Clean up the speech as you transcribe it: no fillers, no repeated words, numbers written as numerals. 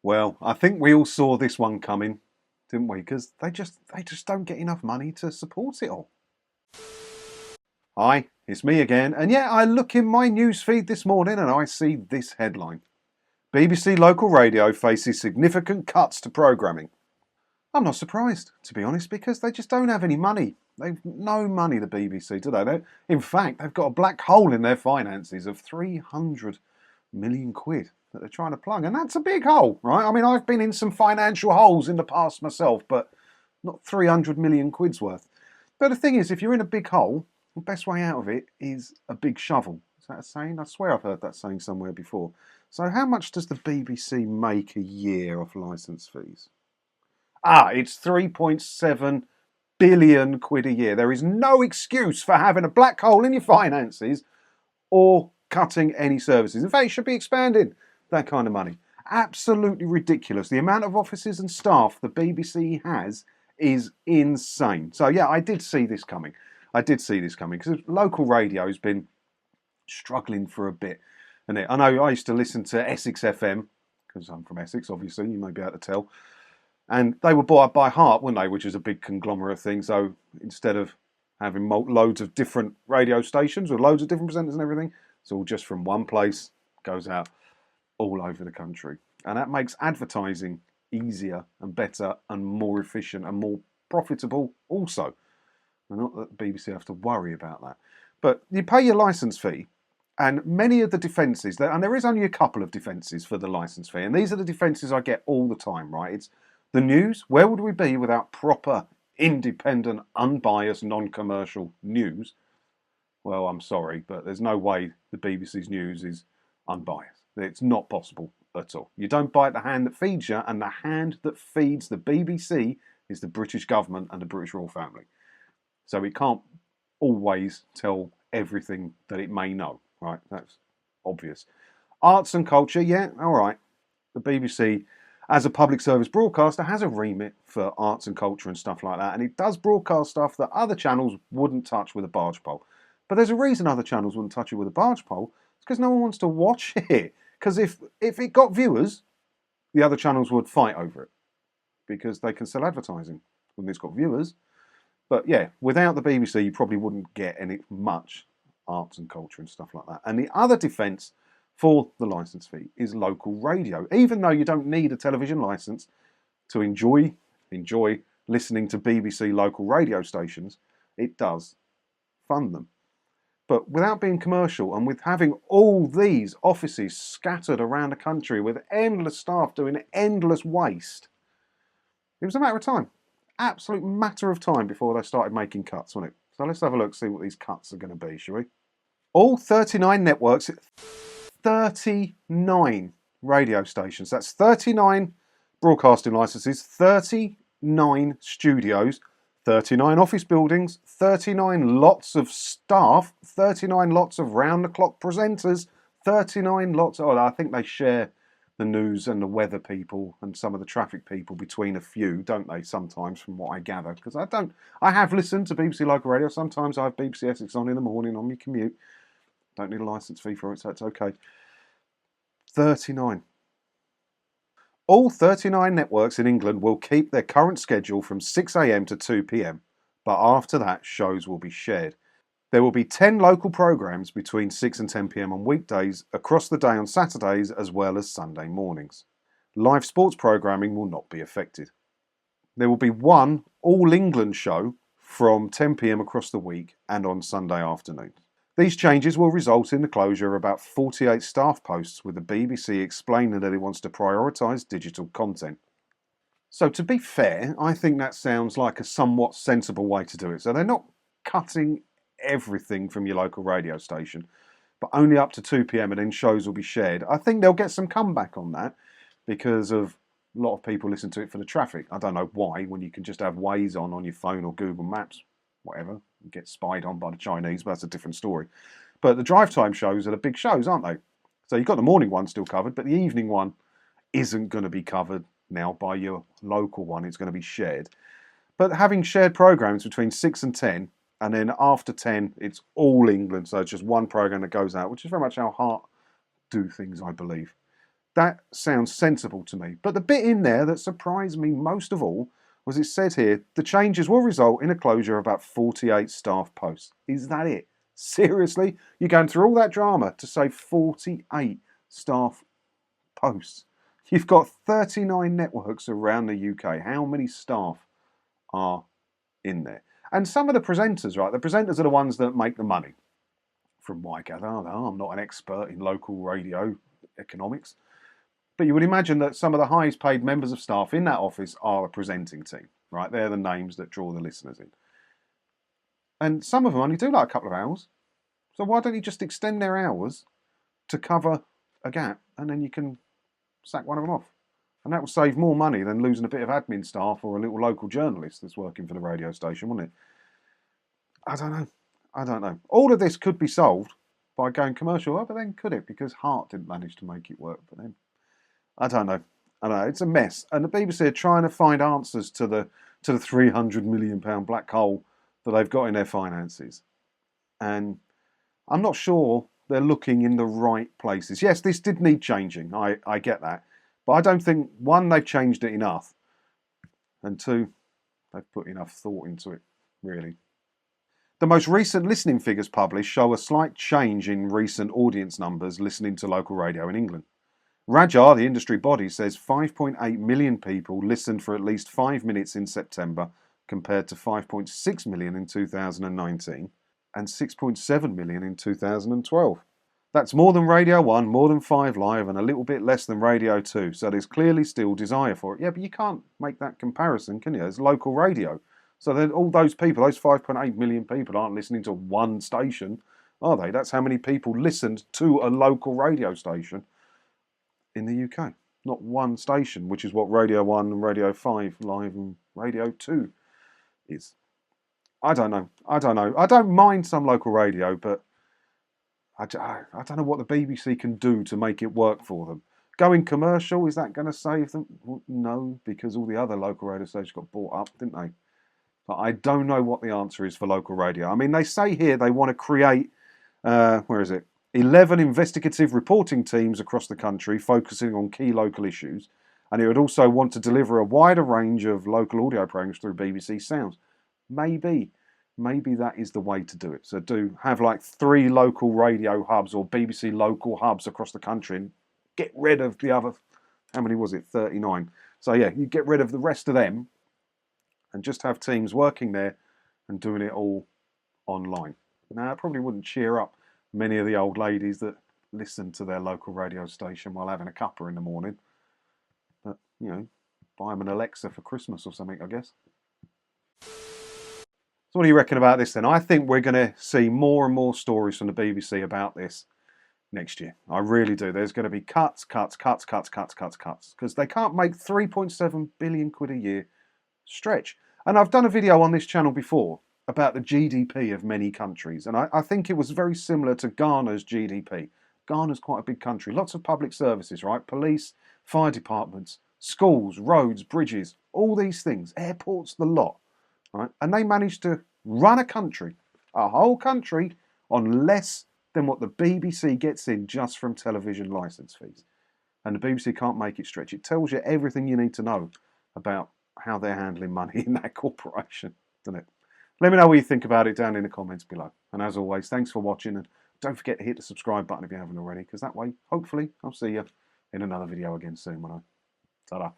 Well, I think we all saw this one coming, didn't we? Because they just don't get enough money to support it all. Hi, it's me again, and yeah, I look in my news feed this morning and I see this headline: BBC local radio faces significant cuts to programming. I'm not surprised, to be honest, because they just don't have any money. They've no money, the BBC, do they? In fact, they've got a black hole in their finances of 300 million quid that they're trying to plug. And that's a big hole, right? I mean, I've been in some financial holes in the past myself, but not 300 million quid's worth. But the thing is, if you're in a big hole, the best way out of it is a big shovel. Is that a saying? I swear I've heard that saying somewhere before. So how much does the BBC make a year off licence fees? It's 3.7 billion quid a year. There is no excuse for having a black hole in your finances or cutting any services. In fact, it should be expanding that kind of money. Absolutely ridiculous. The amount of offices and staff the BBC has is insane. So yeah, I did see this coming. Because local radio has been struggling for a bit. And I know I used to listen to Essex FM, because I'm from Essex, obviously, you may be able to tell. And they were bought up by Heart, weren't they? Which is a big conglomerate thing. So instead of having loads of different radio stations with loads of different presenters and everything, it's all just from one place, goes out all over the country. And that makes advertising easier and better and more efficient and more profitable also. And not that the BBC have to worry about that. But you pay your licence fee, and many of the defences, and there is only a couple of defences for the licence fee, and these are the defences I get all the time, right? It's the news. Where would we be without proper, independent, unbiased, non-commercial news? Well, I'm sorry, but there's no way the BBC's news is unbiased. It's not possible at all. You don't bite the hand that feeds you, and the hand that feeds the BBC is the British government and the British royal family. So it can't always tell everything that it may know, right? That's obvious. Arts and culture, yeah, all right. The BBC, as a public service broadcaster, has a remit for arts and culture and stuff like that, and it does broadcast stuff that other channels wouldn't touch with a barge pole. But there's a reason other channels wouldn't touch it with a barge pole. It's because no one wants to watch it. Because if it got viewers, the other channels would fight over it, because they can sell advertising when it's got viewers. But yeah, without the BBC, you probably wouldn't get any much arts and culture and stuff like that. And the other defence for the licence fee is local radio. Even though you don't need a television licence to enjoy listening to BBC local radio stations, it does fund them. But without being commercial and with having all these offices scattered around the country with endless staff doing endless waste, it was a matter of time. Absolute matter of time before they started making cuts, wasn't it? So let's have a look, see what these cuts are going to be, shall we? All 39 networks, 39 radio stations. That's 39 broadcasting licenses, 39 studios, 39 office buildings, 39 lots of staff, 39 lots of round-the-clock presenters, 39 lots of... Oh, I think they share the news and the weather people and some of the traffic people between a few, don't they, sometimes, from what I gather? Because I have listened to BBC local radio. Sometimes I have BBC Essex on in the morning on my commute. Don't need a licence fee for it, so it's okay. 39. All 39 networks in England will keep their current schedule from 6 a.m. to 2 p.m, but after that, shows will be shared. There will be 10 local programmes between 6 and 10 p.m. on weekdays, across the day on Saturdays, as well as Sunday mornings. Live sports programming will not be affected. There will be one All England show from 10 p.m. across the week and on Sunday afternoons. These changes will result in the closure of about 48 staff posts, with the BBC explaining that it wants to prioritise digital content. So to be fair, I think that sounds like a somewhat sensible way to do it. So they're not cutting everything from your local radio station, but only up to 2 p.m. and then shows will be shared. I think they'll get some comeback on that because of a lot of people listen to it for the traffic. I don't know why, when you can just have Waze on your phone or Google Maps, whatever, and get spied on by the Chinese, but that's a different story. But the drive time shows are the big shows, aren't they? So you've got the morning one still covered, but the evening one isn't going to be covered now by your local one. It's going to be shared. But having shared programmes between 6 and 10, and then after 10, it's all England. So it's just one programme that goes out, which is very much how Heart do things, I believe. That sounds sensible to me. But the bit in there that surprised me most of all was it said here, the changes will result in a closure of about 48 staff posts. Is that it? Seriously? You're going through all that drama to save 48 staff posts? You've got 39 networks around the UK. How many staff are in there? And some of the presenters, right? The presenters are the ones that make the money. From what I gather, I'm not an expert in local radio economics. But you would imagine that some of the highest paid members of staff in that office are a presenting team, right? They're the names that draw the listeners in. And some of them only do like a couple of hours. So why don't you just extend their hours to cover a gap, and then you can sack one of them off? And that will save more money than losing a bit of admin staff or a little local journalist that's working for the radio station, wouldn't it? I don't know. All of this could be solved by going commercial, but then could it? Because Hart didn't manage to make it work. But then, I don't know. It's a mess. And the BBC are trying to find answers to the £300 million black hole that they've got in their finances. And I'm not sure they're looking in the right places. Yes, this did need changing. I get that. But I don't think, one, they've changed it enough. And two, they've put enough thought into it, really. The most recent listening figures published show a slight change in recent audience numbers listening to local radio in England. Rajar, the industry body, says 5.8 million people listened for at least 5 minutes in September, compared to 5.6 million in 2019 and 6.7 million in 2012. That's more than Radio 1, more than 5 Live, and a little bit less than Radio 2, so there's clearly still desire for it. Yeah, but you can't make that comparison, can you? It's local radio. So then all those people, those 5.8 million people, aren't listening to one station, are they? That's how many people listened to a local radio station in the UK. Not one station, which is what Radio 1 and Radio 5 Live and Radio 2 is. I don't know. I don't mind some local radio, but I don't know what the BBC can do to make it work for them. Going commercial, is that going to save them? No, because all the other local radio stations got bought up, didn't they? But I don't know what the answer is for local radio. I mean, they say here they want to create, 11 investigative reporting teams across the country focusing on key local issues. And it would also want to deliver a wider range of local audio programmes through BBC Sounds. Maybe that is the way to do it. So do have like 3 local radio hubs or BBC local hubs across the country and get rid of the other, how many was it, 39. So yeah, you get rid of the rest of them and just have teams working there and doing it all online. Now, it probably wouldn't cheer up many of the old ladies that listen to their local radio station while having a cuppa in the morning. But, you know, buy them an Alexa for Christmas or something, I guess. So what do you reckon about this then? I think we're going to see more and more stories from the BBC about this next year. I really do. There's going to be cuts, because they can't make 3.7 billion quid a year stretch. And I've done a video on this channel before about the GDP of many countries, and I think it was very similar to Ghana's GDP. Ghana's quite a big country, lots of public services, right? Police, fire departments, schools, roads, bridges, all these things, airports, the lot, right? And they managed to run a country, a whole country, on less than what the BBC gets in just from television licence fees. And the BBC can't make it stretch. It tells you everything you need to know about how they're handling money in that corporation, doesn't it? Let me know what you think about it down in the comments below. And as always, thanks for watching, and don't forget to hit the subscribe button if you haven't already, because that way, hopefully, I'll see you in another video again soon, won't I? Ta-da.